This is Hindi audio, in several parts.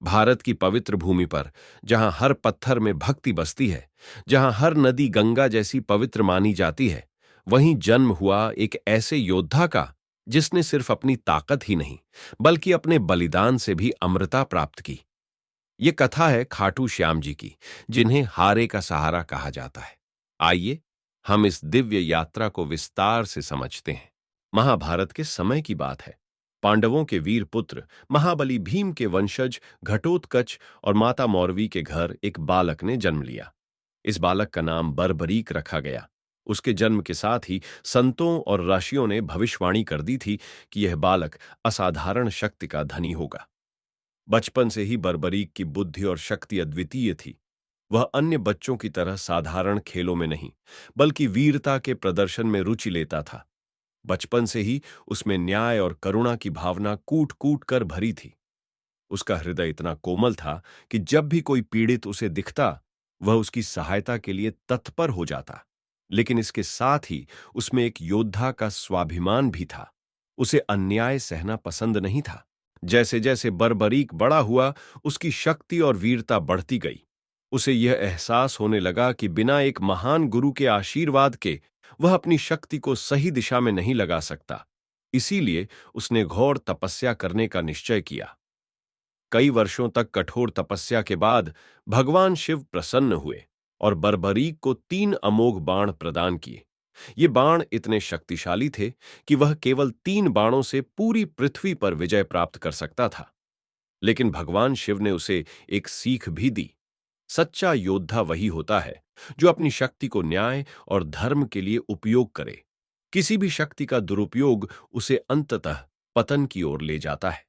भारत की पवित्र भूमि पर, जहां हर पत्थर में भक्ति बसती है, जहां हर नदी गंगा जैसी पवित्र मानी जाती है, वहीं जन्म हुआ एक ऐसे योद्धा का जिसने सिर्फ अपनी ताकत ही नहीं, बल्कि अपने बलिदान से भी अमरता प्राप्त की। ये कथा है खाटू श्याम जी की, जिन्हें हारे का सहारा कहा जाता है। आइए हम इस दिव्य यात्रा को विस्तार से समझते हैं। महाभारत के समय की बात है। पांडवों के वीर पुत्र महाबली भीम के वंशज घटोत्कच और माता मौरवी के घर एक बालक ने जन्म लिया। इस बालक का नाम बर्बरीक रखा गया। उसके जन्म के साथ ही संतों और ऋषियों ने भविष्यवाणी कर दी थी कि यह बालक असाधारण शक्ति का धनी होगा। बचपन से ही बर्बरीक की बुद्धि और शक्ति अद्वितीय थी। वह अन्य बच्चों की तरह साधारण खेलों में नहीं, बल्कि वीरता के प्रदर्शन में रुचि लेता था। बचपन से ही उसमें न्याय और करुणा की भावना कूट कूट कर भरी थी। उसका हृदय इतना कोमल था कि जब भी कोई पीड़ित उसे दिखता, वह उसकी सहायता के लिए तत्पर हो जाता। लेकिन इसके साथ ही उसमें एक योद्धा का स्वाभिमान भी था। उसे अन्याय सहना पसंद नहीं था। जैसे जैसे बर्बरीक बड़ा हुआ, उसकी शक्ति और वीरता बढ़ती गई। उसे यह एहसास होने लगा कि बिना एक महान गुरु के आशीर्वाद के वह अपनी शक्ति को सही दिशा में नहीं लगा सकता। इसीलिए उसने घोर तपस्या करने का निश्चय किया। कई वर्षों तक कठोर तपस्या के बाद भगवान शिव प्रसन्न हुए और बर्बरीक को 3 अमोघ बाण प्रदान किए। ये बाण इतने शक्तिशाली थे कि वह केवल 3 बाणों से पूरी पृथ्वी पर विजय प्राप्त कर सकता था। लेकिन भगवान शिव ने उसे एक सीख भी दी। सच्चा योद्धा वही होता है जो अपनी शक्ति को न्याय और धर्म के लिए उपयोग करे। किसी भी शक्ति का दुरुपयोग उसे अंततः पतन की ओर ले जाता है।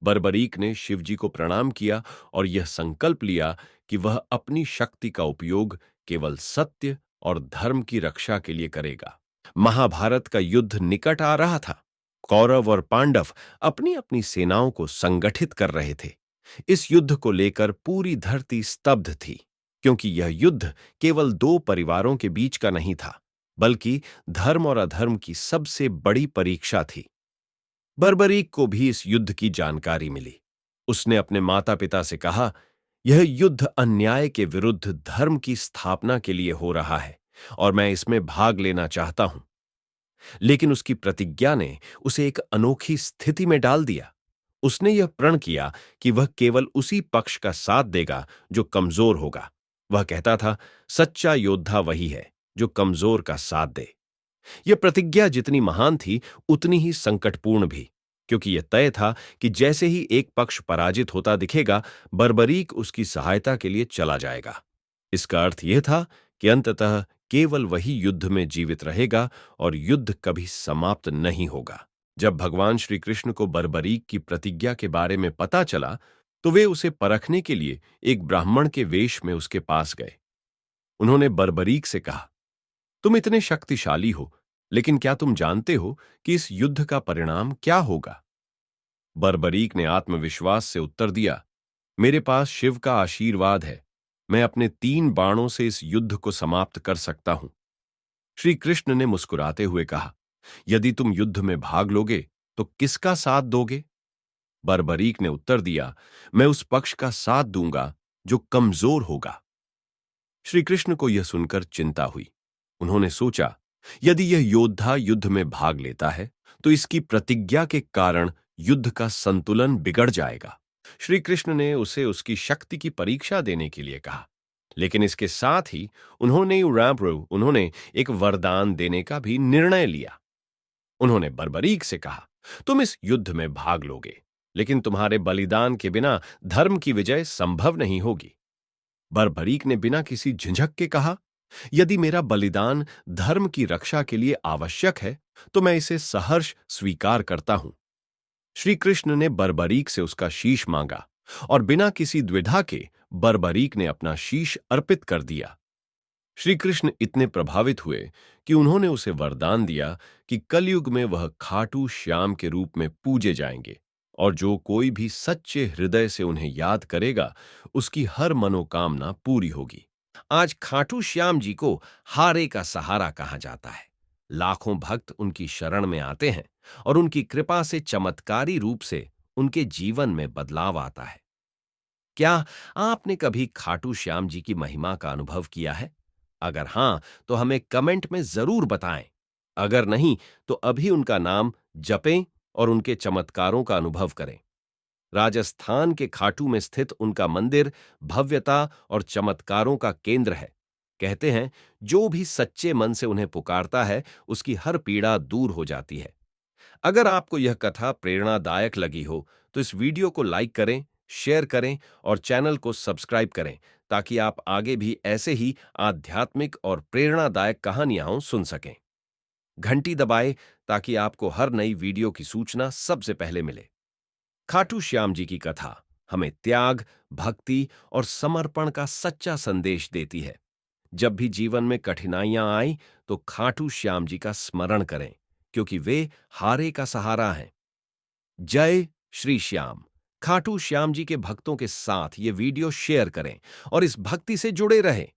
बर्बरीक ने शिवजी को प्रणाम किया और यह संकल्प लिया कि वह अपनी शक्ति का उपयोग केवल सत्य और धर्म की रक्षा के लिए करेगा। महाभारत का युद्ध निकट आ रहा था। कौरव और पांडव अपनी अपनी सेनाओं को संगठित कर रहे थे। इस युद्ध को लेकर पूरी धरती स्तब्ध थी, क्योंकि यह युद्ध केवल 2 परिवारों के बीच का नहीं था, बल्कि धर्म और अधर्म की सबसे बड़ी परीक्षा थी। बर्बरीक को भी इस युद्ध की जानकारी मिली। उसने अपने माता पिता से कहा, यह युद्ध अन्याय के विरुद्ध धर्म की स्थापना के लिए हो रहा है और मैं इसमें भाग लेना चाहता हूं। लेकिन उसकी प्रतिज्ञा ने उसे एक अनोखी स्थिति में डाल दिया। उसने यह प्रण किया कि वह केवल उसी पक्ष का साथ देगा जो कमजोर होगा। वह कहता था, सच्चा योद्धा वही है जो कमजोर का साथ दे। यह प्रतिज्ञा जितनी महान थी, उतनी ही संकटपूर्ण भी, क्योंकि यह तय था कि जैसे ही एक पक्ष पराजित होता दिखेगा, बर्बरीक उसकी सहायता के लिए चला जाएगा। इसका अर्थ यह था कि अंततः केवल वही युद्ध में जीवित रहेगा और युद्ध कभी समाप्त नहीं होगा। जब भगवान श्री कृष्ण को बर्बरीक की प्रतिज्ञा के बारे में पता चला, तो वे उसे परखने के लिए एक ब्राह्मण के वेश में उसके पास गए। उन्होंने बर्बरीक से कहा, तुम इतने शक्तिशाली हो, लेकिन क्या तुम जानते हो कि इस युद्ध का परिणाम क्या होगा? बर्बरीक ने आत्मविश्वास से उत्तर दिया, मेरे पास शिव का आशीर्वाद है। मैं अपने 3 बाणों से इस युद्ध को समाप्त कर सकता हूं। श्री कृष्ण ने मुस्कुराते हुए कहा, यदि तुम युद्ध में भाग लोगे तो किसका साथ दोगे? बर्बरीक ने उत्तर दिया, मैं उस पक्ष का साथ दूंगा जो कमजोर होगा। श्री कृष्ण को यह सुनकर चिंता हुई। उन्होंने सोचा, यदि यह योद्धा युद्ध में भाग लेता है तो इसकी प्रतिज्ञा के कारण युद्ध का संतुलन बिगड़ जाएगा। श्री कृष्ण ने उसे उसकी शक्ति की परीक्षा देने के लिए कहा, लेकिन इसके साथ ही उन्होंने एक वरदान देने का भी निर्णय लिया। उन्होंने बर्बरीक से कहा, तुम इस युद्ध में भाग लोगे, लेकिन तुम्हारे बलिदान के बिना धर्म की विजय संभव नहीं होगी। बर्बरीक ने बिना किसी झिझक के कहा, यदि मेरा बलिदान धर्म की रक्षा के लिए आवश्यक है तो मैं इसे सहर्ष स्वीकार करता हूं। श्री कृष्ण ने बर्बरीक से उसका शीश मांगा और बिना किसी द्विधा के बर्बरीक ने अपना शीश अर्पित कर दिया। श्री कृष्ण इतने प्रभावित हुए कि उन्होंने उसे वरदान दिया कि कलयुग में वह खाटू श्याम के रूप में पूजे जाएंगे और जो कोई भी सच्चे हृदय से उन्हें याद करेगा, उसकी हर मनोकामना पूरी होगी। आज खाटू श्याम जी को हारे का सहारा कहा जाता है। लाखों भक्त उनकी शरण में आते हैं और उनकी कृपा से चमत्कारी रूप से उनके जीवन में बदलाव आता है। क्या आपने कभी खाटू श्याम जी की महिमा का अनुभव किया है? अगर हां, तो हमें कमेंट में जरूर बताएं। अगर नहीं, तो अभी उनका नाम जपें और उनके चमत्कारों का अनुभव करें। राजस्थान के खाटू में स्थित उनका मंदिर भव्यता और चमत्कारों का केंद्र है। कहते हैं, जो भी सच्चे मन से उन्हें पुकारता है, उसकी हर पीड़ा दूर हो जाती है। अगर आपको यह कथा प्रेरणादायक लगी हो, तो इस वीडियो को लाइक करें, शेयर करें और चैनल को सब्सक्राइब करें, ताकि आप आगे भी ऐसे ही आध्यात्मिक और प्रेरणादायक कहानियां सुन सकें। घंटी दबाएं ताकि आपको हर नई वीडियो की सूचना सबसे पहले मिले। खाटू श्याम जी की कथा हमें त्याग, भक्ति और समर्पण का सच्चा संदेश देती है। जब भी जीवन में कठिनाइयां आए, तो खाटू श्याम जी का स्मरण करें, क्योंकि वे हारे का सहारा हैं। जय श्री श्याम। खाटू श्याम जी के भक्तों के साथ ये वीडियो शेयर करें और इस भक्ति से जुड़े रहें।